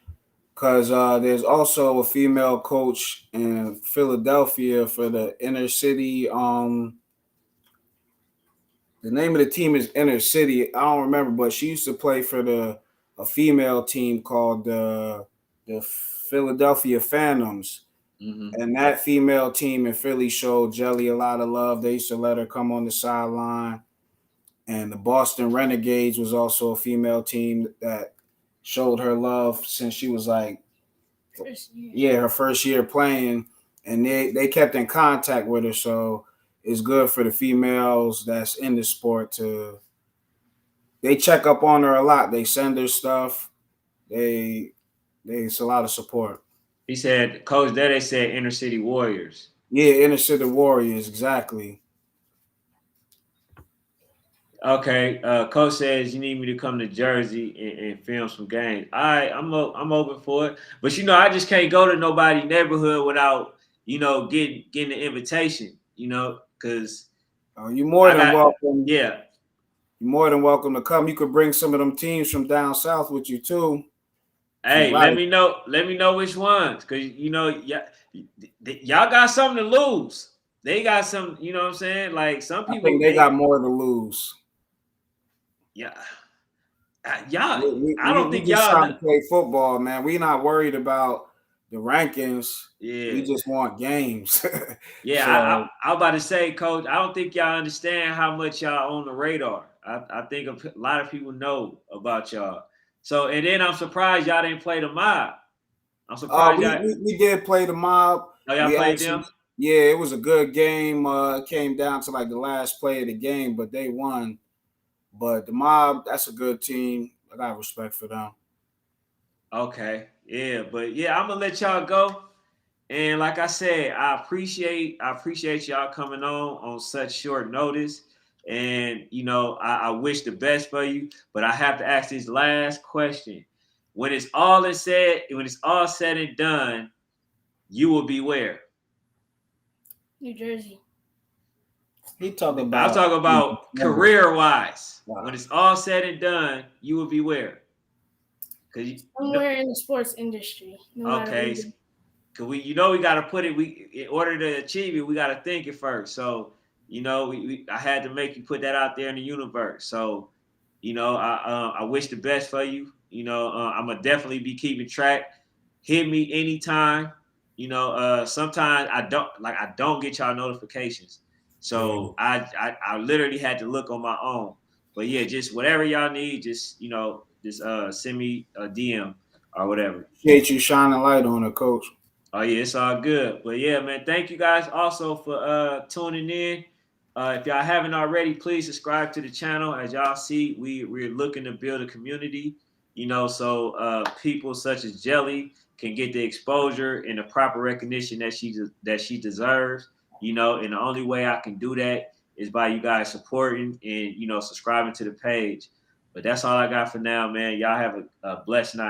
because there's also a female coach in Philadelphia for the inner city. The name of the team is Inner City. I don't remember, but she used to play for the a female team called the Philadelphia Phantoms. Hmm. And that female team in Philly showed Jelly a lot of love. They used to let her come on the sideline. And the Boston Renegades was also a female team that showed her love since she was like, First year. yeah, her first year playing. And they kept in contact with her. So it's good for the females that's in the sport to they check up on her a lot. They send her stuff. They it's a lot of support. He said, Coach Dede said Inner City Warriors. Yeah, Inner City Warriors, exactly. Okay, Coach says you need me to come to Jersey and film some games. All right, I'm open for it. But I just can't go to nobody neighborhood without getting the invitation. Because You're more I than got welcome. yeah. You're more than welcome to come. You could bring some of them teams from down south with you too, if you Hey, let like. me know. Let me know which ones, cause y'all got something to lose. They got some. You know what I'm saying? Like some I people, think they got more to lose. yeah, y'all. I We, don't we think just y'all. trying to play football, man. We not worried about the rankings. We Yeah. just want games. Yeah, So I was about to say, Coach, I don't think y'all understand how much y'all on the radar. I think a lot of people know about y'all. So, and then I'm surprised y'all didn't play the mob. I'm surprised y'all. we did play the mob. Oh, y'all We played actually, them. yeah, it was a good game. It came down to like the last play of the game, but they won. But the mob, that's a good team. I got respect for them. Okay, yeah, but yeah, I'm gonna let y'all go. And like I said, I appreciate y'all coming on such short notice. And I wish the best for you. But I have to ask this last question: when it's all said and done, you will be where? New Jersey. He talked I'm about talking about never. career wise. When Wow. it's all said and done, you will be where? Cause Somewhere in the sports industry, no matter okay, what. cause we got to put it. We in order to achieve it, we got to think it first. So I had to make you put that out there in the universe. So I wish the best for you. I'm gonna definitely be keeping track. Hit me anytime. sometimes I don't get y'all notifications. So I literally had to look on my own. But yeah, just whatever y'all need, just send me a DM or whatever. Appreciate you shining light on it, Coach. Oh yeah, it's all good. But yeah, man, thank you guys also for tuning in. If y'all haven't already, please subscribe to the channel. As y'all see, we're looking to build a community, so people such as Jelly can get the exposure and the proper recognition that she deserves. And the only way I can do that is by you guys supporting and subscribing to the page. But that's all I got for now, man. Y'all have a blessed night.